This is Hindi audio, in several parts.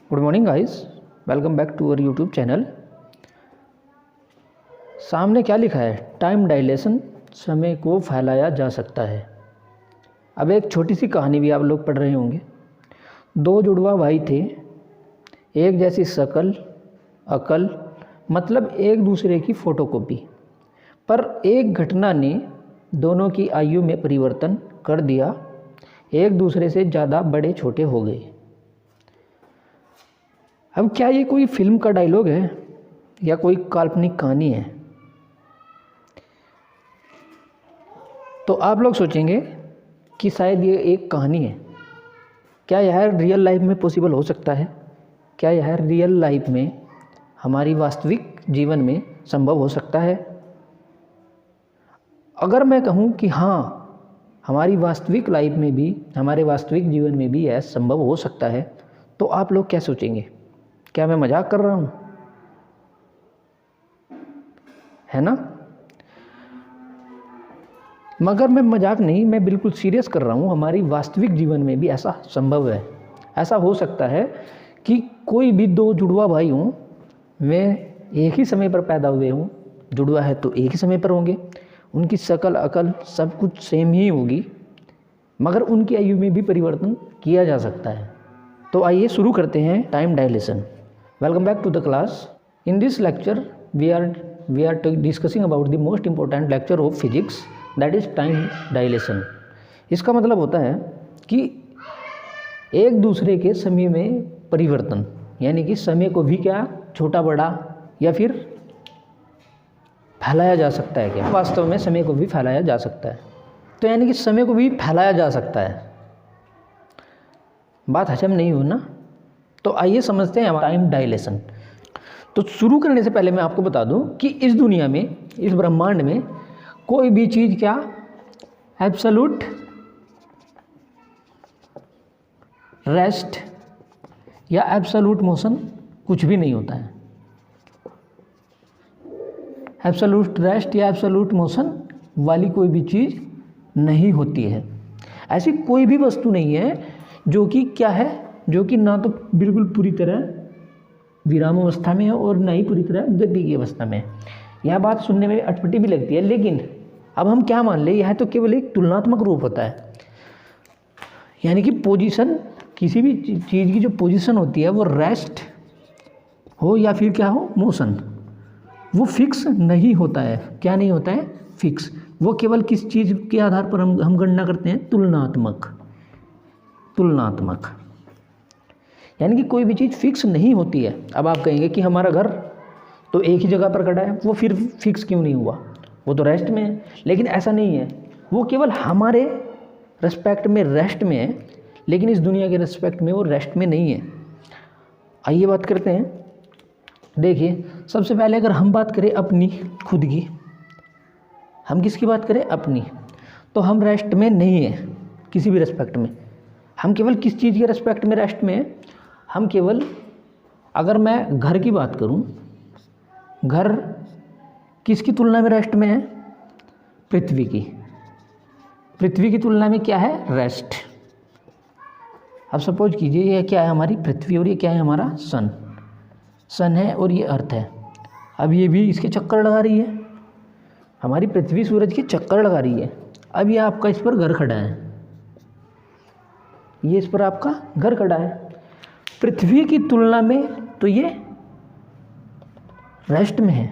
Good morning guys, welcome back to our YouTube channel. सामने क्या लिखा है? टाइम डायलेशन, समय को फैलाया जा सकता है। अब एक छोटी सी कहानी भी आप लोग पढ़ रहे होंगे। दो जुड़वा भाई थे, एक जैसी शकल अकल, मतलब एक दूसरे की फ़ोटोकॉपी। पर एक घटना ने दोनों की आयु में परिवर्तन कर दिया, एक दूसरे से ज़्यादा बड़े छोटे हो गए। अब क्या ये कोई फिल्म का डायलॉग है या कोई काल्पनिक कहानी है? तो आप लोग सोचेंगे कि शायद ये एक कहानी है। क्या यह रियल लाइफ में पॉसिबल हो सकता है? क्या यह रियल लाइफ में, हमारी वास्तविक जीवन में संभव हो सकता है? अगर मैं कहूँ कि हाँ, हमारी वास्तविक लाइफ में भी, हमारे वास्तविक जीवन में भी यह संभव हो सकता है, तो आप लोग क्या सोचेंगे? क्या मैं मजाक कर रहा हूँ? है ना? मगर मैं मजाक नहीं, मैं बिल्कुल सीरियस कर रहा हूँ। हमारी वास्तविक जीवन में भी ऐसा संभव है। ऐसा हो सकता है कि कोई भी दो जुड़वा भाई हों, वे एक ही समय पर पैदा हुए हों। जुड़वा है तो एक ही समय पर होंगे, उनकी शकल अकल सब कुछ सेम ही होगी, मगर उनकी आयु में भी परिवर्तन किया जा सकता है। तो आइए शुरू करते हैं time dilation. Welcome back to the class. In this lecture, we are discussing about the most important lecture of physics, that is time dilation. इसका मतलब होता है कि एक दूसरे के समय में परिवर्तन, यानी कि समय को भी क्या छोटा बड़ा या फिर फैलाया जा सकता है। क्या वास्तव में समय को भी फैलाया जा सकता है? तो यानी कि समय को भी फैलाया जा सकता है। बात हजम नहीं हो ना? तो आइए समझते हैं टाइम डायलेशन। तो शुरू करने से पहले मैं आपको बता दूं कि इस दुनिया में, इस ब्रह्मांड में कोई भी चीज़ क्या एब्सोल्यूट रेस्ट या एब्सोल्यूट मोशन कुछ भी नहीं होता है। एब्सोल्यूट रेस्ट या एब्सोल्यूट मोशन वाली कोई भी चीज़ नहीं होती है। ऐसी कोई भी वस्तु नहीं है जो कि क्या है, जो कि ना तो बिल्कुल पूरी तरह विराम अवस्था में है और ना ही पूरी तरह गति की अवस्था में है। यह बात सुनने में अटपटी भी लगती है, लेकिन अब हम क्या मान लें, यह तो केवल एक तुलनात्मक रूप होता है। यानी कि पोजीशन, किसी भी चीज़ की जो पोजीशन होती है वो रेस्ट हो या फिर क्या हो मोशन, वो फिक्स नहीं होता है। क्या नहीं होता है? फिक्स। वो केवल किस चीज़ के आधार पर हम गणना करते हैं? तुलनात्मक। यानी कि कोई भी चीज़ फिक्स नहीं होती है। अब आप कहेंगे कि हमारा घर तो एक ही जगह पर खड़ा है, वो फिर फिक्स क्यों नहीं हुआ? वो तो रेस्ट में है। लेकिन ऐसा नहीं है, वो केवल हमारे रेस्पेक्ट में रेस्ट में है, लेकिन इस दुनिया के रेस्पेक्ट में वो रेस्ट में नहीं है। आइए बात करते हैं। देखिए, सबसे पहले अगर हम बात करें अपनी खुद की, हम किसकी बात करें? अपनी। तो हम रेस्ट में नहीं है किसी भी रेस्पेक्ट में। हम केवल किस चीज़ के रेस्पेक्ट में रेस्ट में है? हम केवल, अगर मैं घर की बात करूं, घर किसकी तुलना में रेस्ट में है? पृथ्वी की। पृथ्वी की तुलना में क्या है? रेस्ट। अब सपोज कीजिए ये क्या है? हमारी पृथ्वी, और ये क्या है? हमारा सन। सन है और ये अर्थ है। अब ये भी इसके चक्कर लगा रही है। हमारी पृथ्वी सूरज के चक्कर लगा रही है। अब ये आपका इस पर घर खड़ा है, ये इस पर आपका घर खड़ा है। पृथ्वी की तुलना में तो ये रेस्ट में है।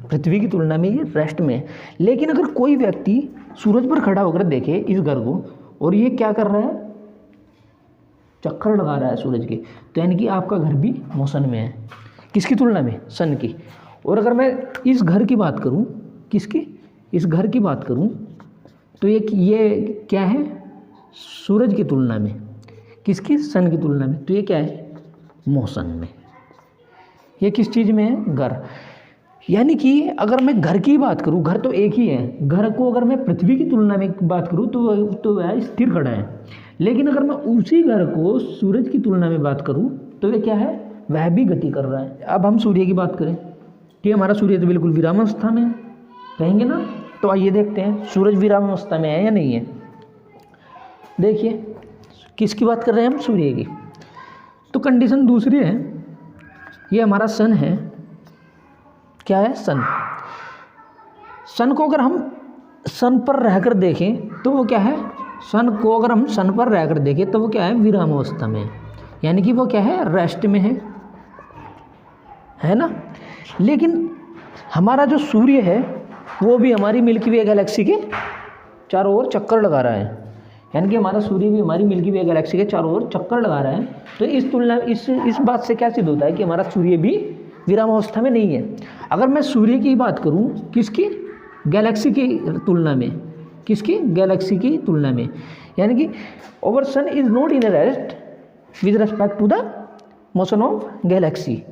पृथ्वी की तुलना में ये रेस्ट में है। लेकिन अगर कोई व्यक्ति सूरज पर खड़ा होकर देखे इस घर को, और ये क्या कर रहा है? चक्कर लगा रहा है सूरज के, तो यानी कि आपका घर भी मोशन में है। किसकी तुलना में? सन की। और अगर मैं इस घर की बात करूं, किसकी? इस घर की बात करूं, तो ये क्या है? सूरज की तुलना में। किसकी? सन की तुलना में। तो ये क्या है? मोशन में। ये किस चीज़ में है? घर। यानी कि अगर मैं घर की बात करूं, घर तो एक ही है। घर को अगर मैं पृथ्वी की तुलना में बात करूं तो वह स्थिर खड़ा है। लेकिन अगर मैं उसी घर को सूरज की तुलना में बात करूं तो वह क्या है? वह भी गति कर रहा है। अब हम सूर्य की बात करें, कि हमारा सूर्य तो बिल्कुल विराम अवस्था में है, कहेंगे ना? तो आइए देखते हैं सूरज विराम अवस्था में है या नहीं है। देखिए, किसकी बात कर रहे हैं हम? सूर्य की। तो कंडीशन दूसरी है, ये हमारा सन है, क्या है सन। सन को अगर हम सन पर रहकर देखें तो वो क्या है, सन को अगर हम सन पर रहकर देखें तो वो क्या है, विरामावस्था में, यानी कि वो क्या है, रेस्ट में है ना। लेकिन हमारा जो सूर्य है वो भी हमारी मिल्की वे गैलेक्सी के चारों ओर चक्कर लगा रहा है, यानी कि हमारा सूर्य भी हमारी मिल्की वे गैलेक्सी के चारों ओर चक्कर लगा रहा है। तो इस तुलना इस बात से क्या सिद्ध होता है कि हमारा सूर्य भी विरामावस्था में नहीं है। अगर मैं सूर्य की बात करूं, किसकी, गैलेक्सी की तुलना में, किसकी, गैलेक्सी की तुलना में, यानी कि our sun is not in rest with respect to the motion of galaxy.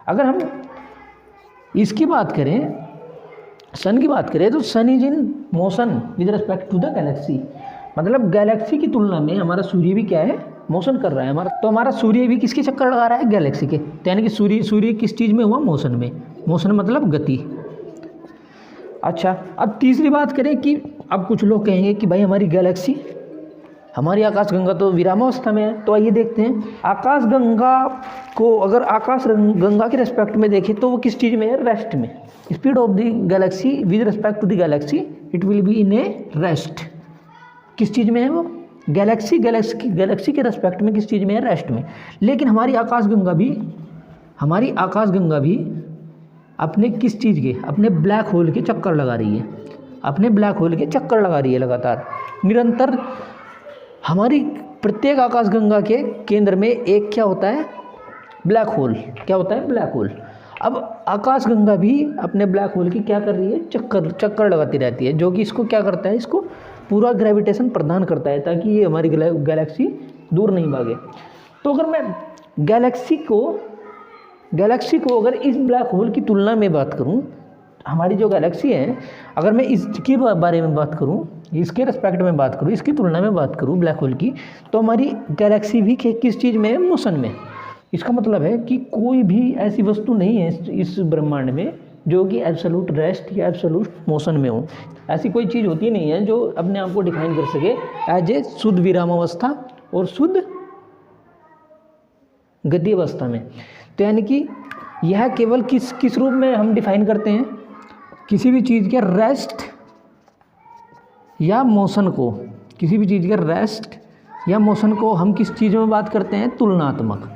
अगर हम इसकी बात करें, सन की बात करें, तो sun is in motion with respect to the galaxy, मतलब गैलेक्सी की तुलना में हमारा सूर्य भी क्या है, मोशन कर रहा है हमारा। तो हमारा सूर्य भी किसके चक्कर लगा रहा है, गैलेक्सी के। तो यानी कि सूर्य किस चीज़ में हुआ, मोशन में। मोशन मतलब गति। अच्छा, अब तीसरी बात करें कि अब कुछ लोग कहेंगे कि भाई हमारी गैलेक्सी, हमारी आकाशगंगा तो विरामावस्था में है। तो आइए देखते हैं, आकाशगंगा को अगर आकाशगंगा के रेस्पेक्ट में देखें तो वो किस चीज़ में है, रेस्ट में। Speed of the galaxy with respect to the galaxy it will be in a rest. किस चीज़ में है वो, गैलेक्सी के रेस्पेक्ट में किस चीज़ में है, रेस्ट में। लेकिन हमारी आकाशगंगा भी अपने किस चीज़ के, अपने ब्लैक होल के चक्कर लगा रही है, अपने ब्लैक होल के चक्कर लगा रही है लगातार निरंतर। हमारी प्रत्येक आकाशगंगा के केंद्र में एक क्या होता है, ब्लैक होल। क्या होता है, ब्लैक होल। अब आकाशगंगा भी अपने ब्लैक होल की क्या कर रही है, चक्कर लगाती रहती है, जो कि इसको क्या करता है, इसको पूरा ग्रेविटेशन प्रदान करता है ताकि ये हमारी गैलेक्सी दूर नहीं भागे। तो अगर मैं गैलेक्सी को अगर इस ब्लैक होल की तुलना में बात करूं, हमारी जो गैलेक्सी है, अगर मैं इसके बारे में बात करूं, इसके रिस्पेक्ट में बात करूं, इसकी तुलना में बात करूं ब्लैक होल की, तो हमारी गैलेक्सी भी किस चीज़ में है, मोशन में। इसका मतलब है कि कोई भी ऐसी वस्तु नहीं है इस ब्रह्मांड में जो कि एब्सोल्यूट रेस्ट या एब्सोल्यूट मोशन में हो। ऐसी कोई चीज़ होती नहीं है जो अपने आप को डिफाइन कर सके एज ए शुद्ध विरामावस्था और शुद्ध गति अवस्था में। तो यानी कि यह केवल किस रूप में हम डिफाइन करते हैं, किसी भी चीज़ के रेस्ट या मोशन को, किसी भी चीज़ के रेस्ट या मोशन को हम किस चीज़ में बात करते हैं, तुलनात्मक।